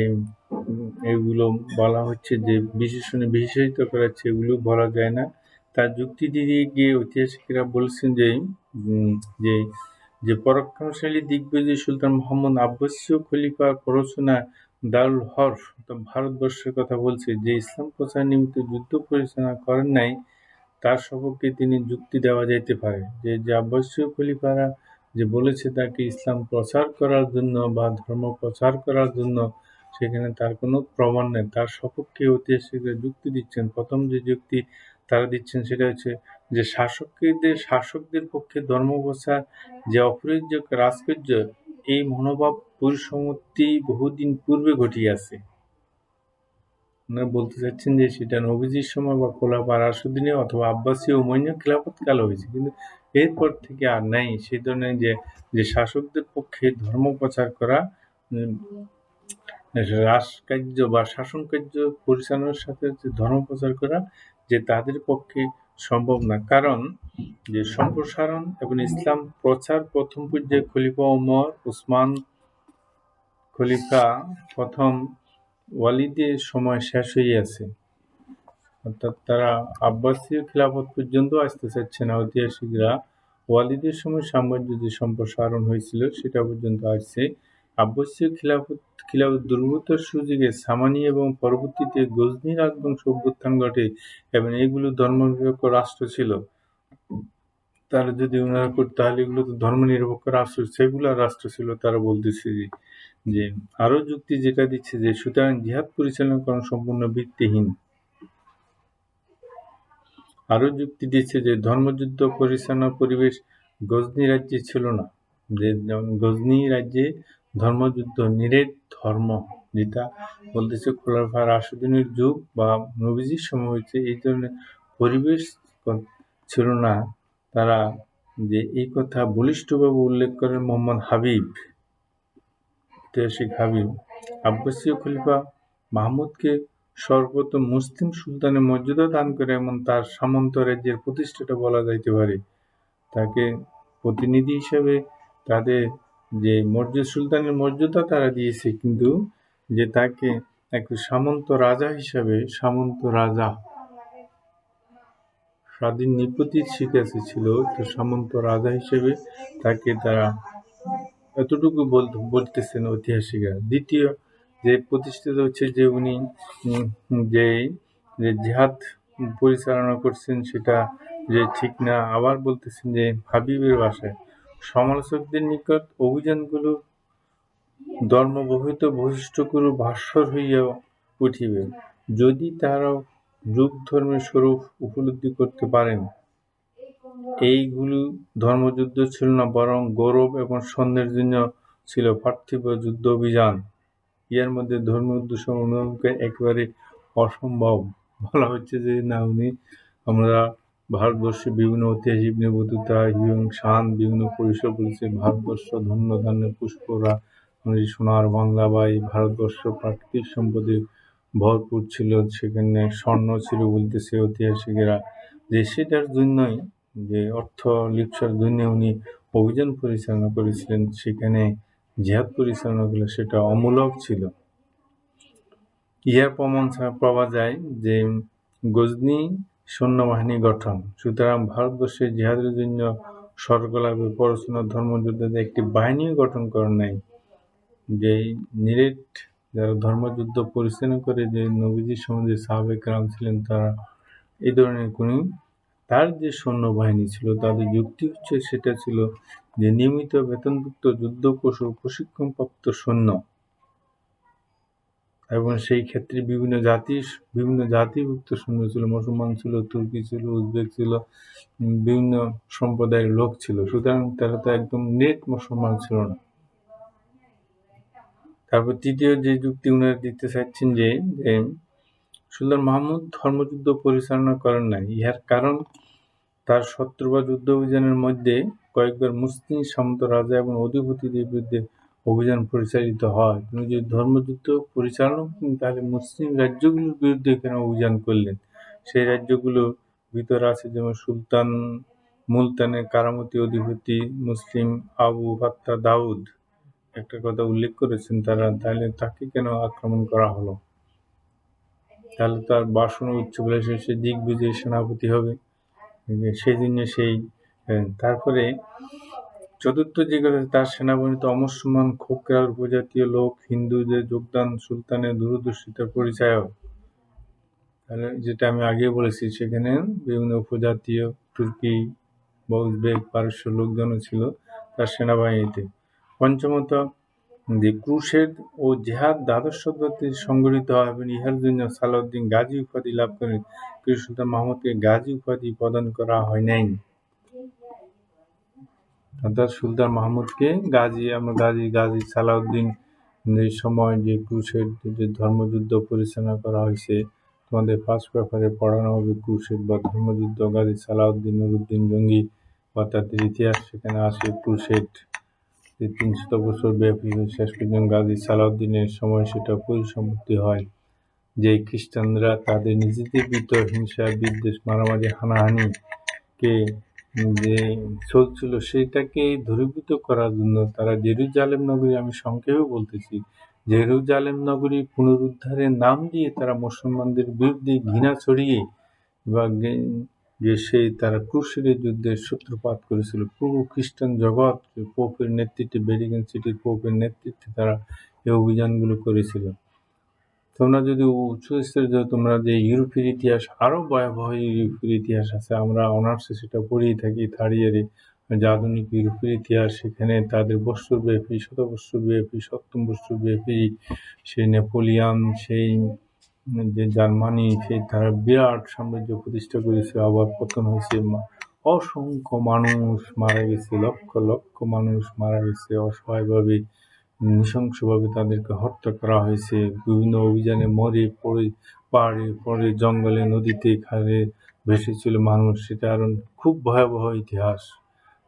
এগুলো বলা হচ্ছে যে বিশেষণে বিশেষিত করাচ্ছে, এগুলো বলা যায় না। তার যুক্তি দিয়ে গিয়ে ঐতিহাসিকরা বলছেন যে যে পরাক্রমশালী দিগ্বিজয়ী সুলতান মুহাম্মদ আব্বাসীয় খলিফার প্ররোচনা দারুল হরফ ভারতবর্ষের কথা বলছে, যে ইসলাম প্রচার নিমিত্ত যুদ্ধ পরিচালনা করেন নাই, তার সপক্ষে তিনি যুক্তি দেওয়া যাইতে পারে। যে আব্বাসীয় খলিফারা যে বলেছে তাকে ইসলাম প্রচার করার জন্য বা ধর্ম প্রচার করার জন্য, সেখানে তার কোনো প্রমাণ নেই। তার সপক্ষে ঐতিহাসিকরা যুক্তি দিচ্ছেন। প্রথম যে যুক্তি তারা দিচ্ছেন সেটা হচ্ছে যে শাসকদের পক্ষে ধর্ম প্রচার যে অপরিহার্য রাজকার্য, এই মনোভাব পরিসমাপ্তি বহুদিন পূর্বে ঘটিয়াছে। ওনারা বলতে চাচ্ছেন যে সেটা নবীজির সময় বা খোলাফা রাশিদিনে অথবা আব্বাসীয় উমাইয়া খিলাফত কালে হয়েছে, কিন্তু এরপর থেকে আর নাই সেই ধরনের যে শাসকদের পক্ষে ধর্ম প্রচার করা, রাজকার্য বা শাসন কার্য পরিচালনার সাথে যে ধর্ম প্রচার করা, যে তাদের পক্ষে সম্ভব না। কারণ যে সম্প্রসারণ এবং ইসলাম প্রচার প্রথম পর্যায়ে খলিফা ওমর, উসমান, খলিফা প্রথম ওয়ালিদের সময় শেষ হইয়াছে, অর্থাৎ তারা আব্বাসীয় খিলাফত পর্যন্ত আসতে চাচ্ছে না। ঐতিহাসিকরা ওয়ালিদের সময় সাম্রাজ্য যে সম্প্রসারণ হয়েছিল সেটা পর্যন্ত আসছে। আব্বাসীয় খিলাফত দুর্বলতার সুযোগে সামানি এবং পরবর্তীতে গজনী রাজবংশ অভ্যুত্থান ঘটে এবং এগুলো ধর্মনিরপেক্ষ রাষ্ট্র ছিল। তারা যদি ওনারা করতো তাহলে এগুলো তো ধর্মনিরপেক্ষ রাষ্ট্র, সেগুলার রাষ্ট্র ছিল। তারা বলতেছে যে আরো যুক্তি যেটা দিচ্ছে যে সুতরাং জিহাদ পরিচালনা করা সম্পূর্ণ ভিত্তিহীন। আরো যুক্তি দিচ্ছে যে ধর্মযুদ্ধ পরিচালনার পরিবেশ গজনী রাজ্যে ছিল না, যে গজনী রাজ্যে ধর্মযুদ্ধ নিরেট ধর্ম, যেটা বলতেছে খোলাফা রাশিদিনের যুগ বা নবীজির সময় হয়েছে, এই ধরনের পরিবেশ ছিল না। তারা যে এই কথা বলিষ্ঠভাবে উল্লেখ করেন মোহাম্মদ হাবিব, ঐতিহাসিক হাবিব, আব্বাসীয় খলিফা মাহমুদকে সর্বপ্রথম মুসলিম সুলতানের মর্যাদা দান করে এমন তার সামন্ত রাজ্যের প্রতিষ্ঠাতা বলা যাইতে পারে। তাকে প্রতিনিধি হিসেবে তাদের যে সুলতানের মর্যাদা তারা দিয়েছে, কিন্তু যে তাকে এক সামন্ত রাজা হিসেবে, সামন্ত রাজা স্বাধীন নৃপতির শিকাছে ছিল, তো সামন্ত রাজা হিসেবে তাকে তারা এতটুকু বলতেছেন ঐতিহাসিকরা। দ্বিতীয় যে প্রতিষ্ঠিত হচ্ছে যে উনি যে জিহাদ পরিচালনা করছেন সেটা যে ঠিক না। আবার বলতেছেন যে হাবিবের ভাষায় সমালোচকদের নিকট অভিযানগুলো ধর্মবহিত বৈশিষ্ট্যগুলো ভাস্বর হইয়া উঠিবে, যদি তাহারা যুগ ধর্মের স্বরূপ উপলব্ধি করতে পারেন। এইগুলো ধর্মযুদ্ধ ছিল না, বরং গৌরব এবং ছন্দের জন্য ছিল পার্থিব যুদ্ধ অভিযান। ইহার মধ্যে ধর্মীয় উদ্দেশ্য অনুধাবনকে একেবারে অসম্ভব। বলা হচ্ছে যে না, আমরা ভারতবর্ষে বিভিন্ন ঐতিহাসিক নিবদ্ধতা হিউং শান বিভিন্ন পরিসর বলেছে ভারতবর্ষ ধন্য ধান্য পুষ্পরা সোনার বাংলা বা এই ভারতবর্ষ প্রাকৃতিক সম্পদে ভরপুর ছিল, সেখানে স্বর্ণ ছিল বলতেছে ঐতিহাসিকেরা, যে সেটার জন্যই যে অর্থ লিপ্সার জন্য উনি অভিযান পরিচালনা করেছিলেন, সেখানে জিহাদ পরিচালনা করলে সেটা অমূলক ছিল। ইহার প্রমাণ পাওয়া যায় যে গজনী সৈন্যবাহিনী গঠন। সুতরাং ভারতবর্ষে জিহাদের জন্য স্বর্গলাভে পড়াশোনা ধর্মযোদ্ধাদের একটি বাহিনীও গঠন করেন নাই। যে নিরেট যারা ধর্মযুদ্ধ পরিচালনা করে, যে নবীজির সমাজে সাহাবে কেরাম ছিলেন, তারা এই ধরনের কোনো তার যে সৈন্যবাহিনী ছিল তাদের যুক্তি হচ্ছে সেটা ছিল যে নিয়মিত বেতনভুক্ত যুদ্ধকৌশল প্রশিক্ষণপ্রাপ্ত সৈন্য, এবং সেই ক্ষেত্রে বিভিন্ন জাতিভুক্ত সৈন্য ছিল, মুসলমান ছিল, তুর্কি ছিল, উজবেক ছিল, বিভিন্ন সম্প্রদায়ের লোক ছিল। সুতরাং তারা তো একদম নেট মুসলমান ছিল না। তারপর তৃতীয় যে যুক্তি উনারা দিতে চাচ্ছেন যে সুলতান মাহমুদ ধর্মযুদ্ধ পরিচালনা করেন নাই। ইহার কারণ তার শত্রু বা যুদ্ধ অভিযানের মধ্যে কয়েকবার মুসলিম সামন্ত রাজা এবং অধিপতিদের বিরুদ্ধে অভিযান পরিচালিত হয়। তিনি যদি ধর্মযুদ্ধ পরিচালনা করেন তাহলে মুসলিম রাজ্যগুলোর বিরুদ্ধে কেন অভিযান করলেন? সেই রাজ্যগুলো ভিতরে আছে যেমন সুলতান মুলতানের কারামতি অধিপতি মুসলিম আবু ফাত্তা দাউদ একটা কথা উল্লেখ করেছেন তারা, তাহলে তাকে কেন আক্রমণ করা হলো? তাহলে তার বাসনা উচ্চ বলে সে দিগ্বিজয়ী সেনাপতি হবে। সেই জন্য তারপরে চতুর্থ যে কথা, তার সেনাবাহিনীতে অমুসলমান খোকরার উপজাতীয় লোক হিন্দুদের যোগদান সুলতানের দূরদর্শিতার পরিচায়ক। তাহলে যেটা আমি আগে বলেছি, সেখানে বিভিন্ন উপজাতীয় তুর্কি বা উজবেক পারস্য লোকজনও ছিল তার সেনাবাহিনীতে। পঞ্চমত, যে ক্রুসেড ও জেহাদ দ্বাদশ শতাব্দীতে সংগঠিত হয় এবং ইহার জন্য সালাউদ্দিন গাজী উপাধি লাভ করেন। সুলতান মাহমুদকে গাজী উপাধি প্রদান করা হয় নাই। অর্থাৎ সুলতান মাহমুদকে গাজী সালাউদ্দিন সময় যে ক্রুসেড যে ধর্মযুদ্ধ পরিচালনা করা হয়েছে, তোমাদের ফার্স্ট পেপারে পড়ানো হবে ক্রুসেড বা ধর্মযুদ্ধ, গাজী সালাউদ্দিন নুরুদ্দিন জঙ্গি বা তাদের ইতিহাস সেখানে আসে। ক্রুসেড 300 বছর ব্যাপী শেষ পর্যন্ত গাজী সালাউদ্দিনের সময় সেটা পরিসমাপ্তি হয়। যে খ্রিস্টানরা তাদের নিজেদের ভিতর হিংসা বিদ্বেষ মারামারি হানাহানিকে যে চলছিল সেটাকে দূরীভূত করার জন্য তারা জেরুজালেম নগরী, আমি সংক্ষেপে বলতেছি, জেরুজালেম নগরী পুনরুদ্ধারের নাম দিয়ে তারা মুসলমানদের বিরুদ্ধে ঘৃণা ছড়িয়ে বা তারা ক্রুসেডের যুদ্ধের সূত্রপাত করেছিল। পুরো খ্রিস্টান জগৎ পোপের নেতৃত্বে, ভ্যাটিকান সিটির পোপের নেতৃত্বে তারা এই অভিযানগুলো করেছিল। তোমরা যদি উচ্চ স্তরে তোমরা যে ইউরোপের ইতিহাস, আরও ভয়াবহ ইউরোপের ইতিহাস আছে, আমরা অনার্সে সেটা পড়িয়ে থাকি থার্ড ইয়ারে, যে আধুনিক ইউরোপের ইতিহাস, সেখানে তাদের বৎসরব্যাপী শতবৎসরব্যাপী সপ্তম বৎসরব্যাপী সেই নেপোলিয়ান, সেই যে জার্মানি, তারা বিরাট সাম্রাজ্য প্রতিষ্ঠা করেছে, আবার পতন হয়েছে, অসংখ্য মানুষ মারা গেছে, লক্ষ লক্ষ মানুষ মারা গেছে, অসহায়ভাবে নৃশংসভাবে তাদেরকে হত্যা করা হয়েছে। বিভিন্ন অভিযানে মরে পড়ে, পাহাড়ে পড়ে, জঙ্গলে, নদীতে, খালে ভেসেছিল মানুষ। সেটা আরো খুব ভয়াবহ ইতিহাস,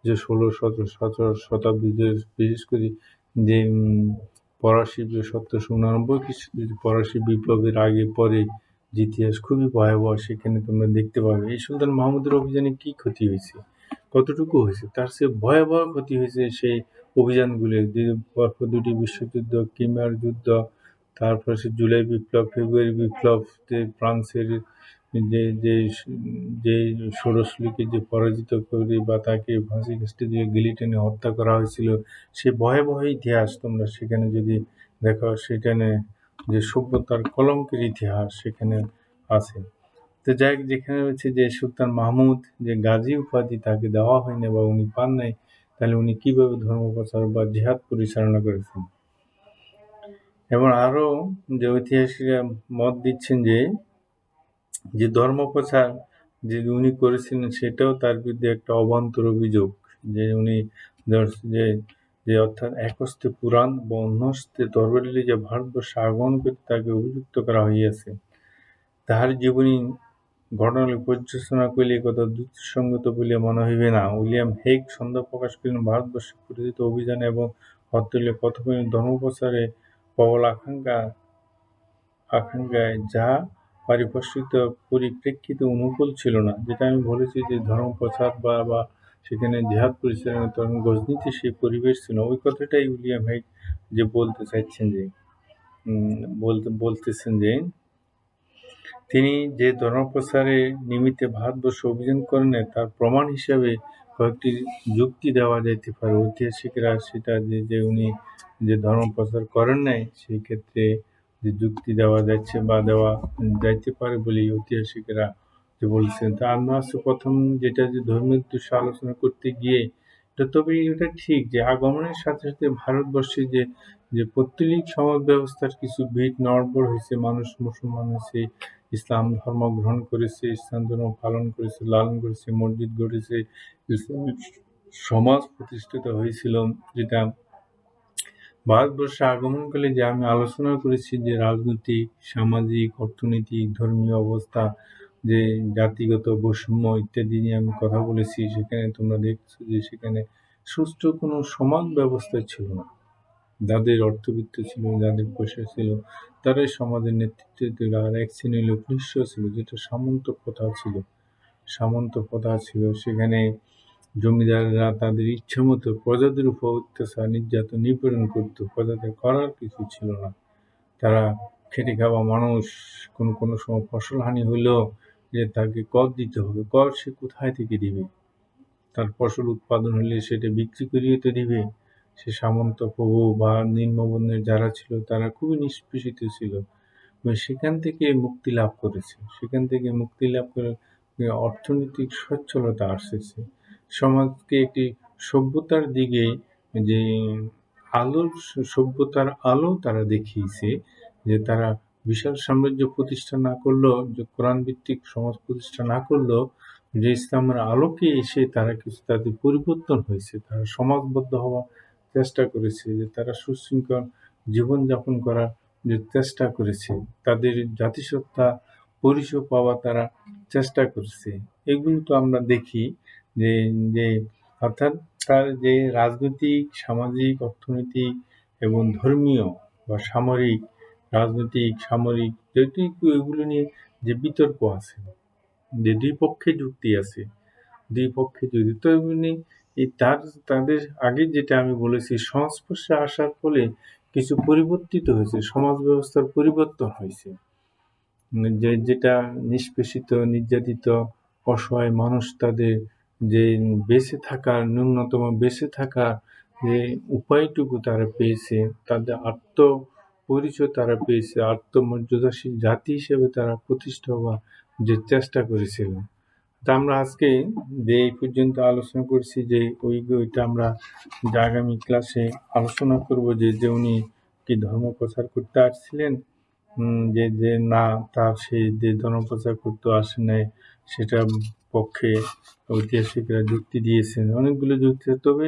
যে 16-17 শতাব্দীতে বিশেষ করে যে ফরাসি 1789 খ্রিস্টাব্দে ফরাসি বিপ্লবের আগে পরে যে ইতিহাস খুবই ভয়াবহ, সেখানে তোমরা দেখতে পাবে এই সুলতান মাহমুদের অভিযানে কি ক্ষতি হয়েছে, কতটুকু হয়েছে, তার চেয়ে ভয়াবহ ক্ষতি হয়েছে সেই অভিযানগুলি। যে পরপর দুটি বিশ্বযুদ্ধ, ক্রিমিয়ার যুদ্ধ, তারপর সে জুলাই বিপ্লব, ফেব্রুয়ারি বিপ্লব, যে ফ্রান্সের যে ষোড়শলীকে যে পরাজিত করে বা তাকে ফাঁসি কাস্টে দিয়ে গিলিটিনে হত্যা করা হয়েছিল, সে ভয়াবহ ইতিহাস তোমরা সেখানে যদি দেখো, সেখানে যে সভ্যতার কলঙ্কের ইতিহাস সেখানে আছে। তো যাই যেখানে হচ্ছে যে সুলতান মাহমুদ যে গাজী উপাধি তাকে দেওয়া হয়নি বা উনি পান নাই, তাহলে উনি কিভাবে ধর্ম প্রচার বা জিহাদ পরিচালনা করেছেন? এবং আরও যে ঐতিহাসিকরা মত দিচ্ছেন যে যে ধর্মপ্রচার যে উনি করেছিলেন সেটাও তার বিরুদ্ধে একটা অবান্তর অভিযোগ, যে উনি যে যে অর্থাৎ এক হস্তে পুরাণ বা অন্য হস্তে তরবারি লইয়া ভারতবর্ষে আগমন করিতে তাকে অভিযুক্ত করা হইয়াছে। তাহার জীবনী ঘটনাবলী পর্যালোচনা করিলে এ কথা যুক্তিসঙ্গত বলিয়া মনে হইবে না। উইলিয়াম হেগ সন্দেহ প্রকাশ করিলেন, ভারতবর্ষে পরিচিত অভিযান এবং হরতালে কতখানি ধর্মপ্রচারে প্রবল আকাঙ্ক্ষায় যা পারিপার্শ্বিক পরিপ্রেক্ষিতে অনুকূল ছিল না। যেটা আমি বলেছি যে ধর্মপ্রচার বা সেখানে জিহাদ পরিচালনা তখন গজনীতে সেই পরিবেশ ছিল, ওই কথাটাই উইলিয়াম হেগ যে বলতে চাইছেন, যে বলতেছেন যে তিনি যে ধর্মপ্রচারের নিমিত্তে ভারতবর্ষে অভিযান করেন নাই, তার প্রমাণ হিসাবে কয়েকটি যুক্তি দেওয়া যাইতে পারে। ঐতিহাসিকরা সেটা যে উনি যে ধর্মপ্রচার করেন নাই সেই ক্ষেত্রে যে যুক্তি দেওয়া যাচ্ছে বা দেওয়া যাইতে পারে বলেই ঐতিহাসিকরা যে বলছেন। তা আমরা হচ্ছে প্রথম যেটা যে ধর্মীয় উদ্দেশ্য আলোচনা করতে গিয়ে তবে এটা ঠিক যে আগমনের সাথে সাথে ভারতবর্ষে যে পৌত্তলিক সমাজ ব্যবস্থার কিছু ভিত নড়বড় হয়েছে, মানুষ মুসলমান হয়েছে, ইসলাম ধর্ম গ্রহণ করেছে, ইসলাম ধর্ম পালন করেছে, লালন করেছে, মসজিদ গড়েছে, ইসলামিক সমাজ প্রতিষ্ঠিত হয়েছিল। যেটা ভারতবর্ষে আগমনকালে যে আমি আলোচনা করেছি যে রাজনৈতিক, সামাজিক, অর্থনৈতিক, ধর্মীয় অবস্থা, যে জাতিগত বৈষম্য ইত্যাদি নিয়ে আমি কথা বলেছি, সেখানে তোমরা দেখছো যে সেখানে সুষ্ঠু কোনো সমাজ ব্যবস্থা ছিল না। যাদের অর্থবিত্ত ছিল, যাদের পয়সা ছিল, তারাই সমাজের নেতৃত্বে দিল। আর এক শ্রেণীর লোক নিঃস্ব ছিল, যেটা সামন্ত প্রথা ছিল। সেখানে জমিদাররা তাদের ইচ্ছামতো প্রজাদের উপর অত্যাচার, নির্যাতন, নিপীড়ন করত। প্রজাদের করার কিছু ছিল না। তারা খেটে খাওয়া মানুষ, কোনো সময় ফসল হানি হলেও যে তাকে কর দিতে হবে, কর সে কোথায় থেকে দিবে? তার ফসল উৎপাদন হলে সেটা বিক্রি করিয়ে তো দিবে। সে সামন্ত প্রভু বা নিম্নবর্ণের যারা ছিল তারা খুবই নিষ্পেষিত ছিল। সেখান থেকে মুক্তি লাভ করে অর্থনৈতিক সচ্ছলতা আসছে। সমাজকে একটি সভ্যতার দিকে, যে সভ্যতার আলো তারা দেখিয়েছে, যে তারা বিশাল সাম্রাজ্য প্রতিষ্ঠা না করলেও, যে কোরআন ভিত্তিক সমাজ প্রতিষ্ঠা না করলেও, যে ইসলামের আলোকে এসে তারা কিছু তাদের পরিবর্তন হয়েছে। তারা সমাজবদ্ধ হওয়ার চেষ্টা করেছে, যে তারা সুশৃঙ্খল জীবনযাপন করার যে চেষ্টা করেছে, তাদের জাতিসত্তা পরিচয় পাওয়া তারা চেষ্টা করেছে। এগুলো তো আমরা দেখি যে যে অর্থাৎ তার যে রাজনৈতিক, সামাজিক, অর্থনৈতিক এবং ধর্মীয় বা সামরিক, রাজনৈতিক, সামরিক যেহেতু এগুলো নিয়ে যে বিতর্ক আছে, যে দুই পক্ষে যুক্তি আছে, তো এমনি তাদের আগে যেটা আমি বলেছি, সংস্পর্শে আসার ফলে কিছু পরিবর্তিত হয়েছে, সমাজ ব্যবস্থার পরিবর্তন হয়েছে। যেটা নিষ্পেষিত, নির্যাতিত, অসহায় মানুষ, তাদের যে ন্যূনতম বেঁচে থাকার যে উপায়টুকু তারা পেয়েছে, তাদের পরিচয় তারা পেয়েছে, আত্মমর্যাদাশীল জাতি হিসেবে তারা প্রতিষ্ঠা হওয়ার যে চেষ্টা করেছিল। তা আমরা আজকে যে এই পর্যন্ত আলোচনা করছি, যে ওইটা আমরা যে আগামী ক্লাসে আলোচনা করব, যে উনি কি ধর্ম প্রচার করতে আসছিলেন, যে না, তার সেই যে ধর্মপ্রচার করতে আসে নাই সেটার পক্ষে ঐতিহাসিকরা যুক্তি দিয়েছেন, অনেকগুলো যুক্তি। তবে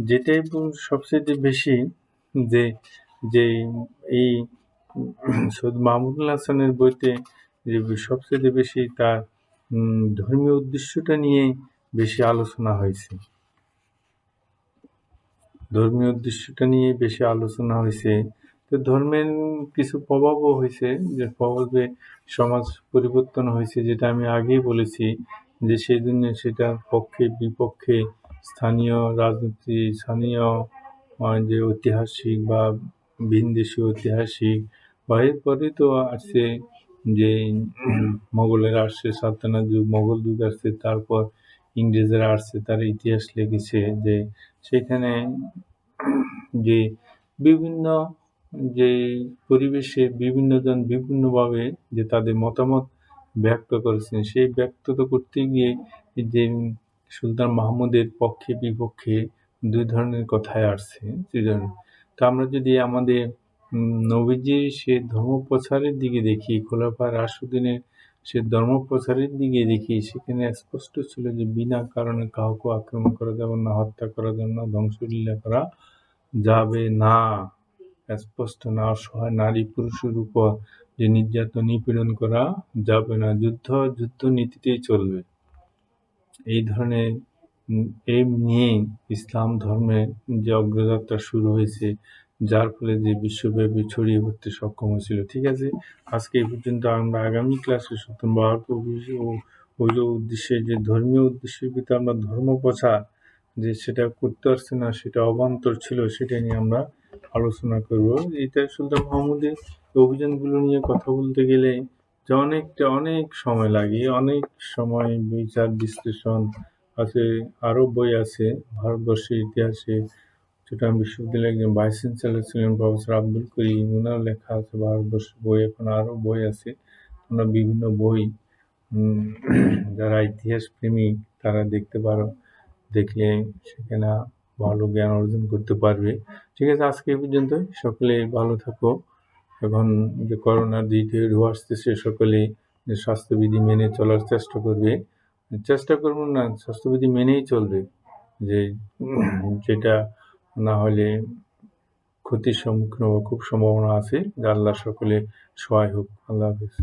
যেটাই সবচেয়ে বেশি যে যে এই সৈয়দ মাহমুদুল হাসানের বইতে যে সবচেয়ে বেশি তার ধর্মীয় উদ্দেশ্যটা নিয়ে বেশি আলোচনা হয়েছে। তো ধর্মের কিছু প্রভাবও হয়েছে, যে প্রভাবে সমাজ পরিবর্তন হয়েছে, যেটা আমি আগেই বলেছি, যে সেই জন্য সেটার পক্ষে বিপক্ষে স্থানীয় রাজনীতি, স্থানীয় যে ঐতিহাসিক বা ভিনদেশীয় ঐতিহাসিক, বা এরপরে তো আসছে যে মোগলেরা আসছে, সালতানাত যুগ, মোগল যুগ আসছে, তারপর ইংরেজরা আসছে, তারা ইতিহাস লিখেছে, যে সেখানে যে বিভিন্ন যে পরিবেশে বিভিন্ন জন বিভিন্নভাবে যে তাদের মতামত ব্যক্ত করেছেন, সেই ব্যক্ত করতে গিয়ে যে সুলতান মাহমুদের পক্ষে বিপক্ষে দুই ধরনের কথাই আসছে। তো আমরা যদি আমাদের নবীজির সে ধর্ম প্রচারের দিকে দেখি, খোলাফা রাশিদিনের সে ধর্ম প্রচারের দিকে দেখি সেখানে স্পষ্ট ছিল যে বিনা কারণে কাউকে আক্রমণ করা যাবে না, হত্যা করা যাবে না, ধ্বংসলীলা করা যাবে না। স্পষ্ট না, অসহায় নারী পুরুষের উপর যে নির্যাতন নিপীড়ন করা যাবে না, যুদ্ধ নীতিতেই চলবে। এই ধরনের এই নিয়ে ইসলাম ধর্মে যে অগ্রযাত্রা শুরু হয়েছে, যার ফলে যে বিশ্বব্যাপী ছড়িয়ে পড়তে সক্ষম হয়েছিল। ঠিক আছে, আজকে এই পর্যন্ত। আমরা আগামী ক্লাসে সত্যম ওই যে উদ্দেশ্যে, যে ধর্মীয় উদ্দেশ্যের ভিতরে আমরা ধর্ম প্রচার যে সেটা করতে পারছে না, সেটা অবান্তর ছিল, সেটা নিয়ে আমরা আলোচনা করব। এটা সুলতান মাহমুদের অভিযানগুলো নিয়ে কথা বলতে গেলে যে অনেক সময় লাগে, অনেক সময় বিচার বিশ্লেষণ আছে। আরও বই আছে ভারতবর্ষের ইতিহাসে। চট্টগ্রাম বিশ্ববিদ্যালয়ের একজন ভাইস চ্যান্সেলর ছিলেন প্রফেসর আব্দুল করিম, ওনার লেখা আছে ভারতবর্ষের বই। এখন আরও বই আছে, তোমরা বিভিন্ন বই যারা ইতিহাস প্রেমী তারা দেখতে পারো, দেখলে সেখানে ভালো জ্ঞান অর্জন করতে পারবে। ঠিক আছে, আজকে এই পর্যন্ত। সকলে ভালো থাকো। এখন যে করোনার দ্বিতীয় ঢেউ আসতেছে, সকলে যে স্বাস্থ্যবিধি মেনে চলার চেষ্টা করবে। চেষ্টা করবো না, স্বাস্থ্যবিধি মেনেই চলবে, যে যেটা না হলে ক্ষতির সম্মুখীন হওয়ার খুব সম্ভাবনা আছে। যে আল্লাহ সকলে সহায় হোক। আল্লাহ হাফেজ।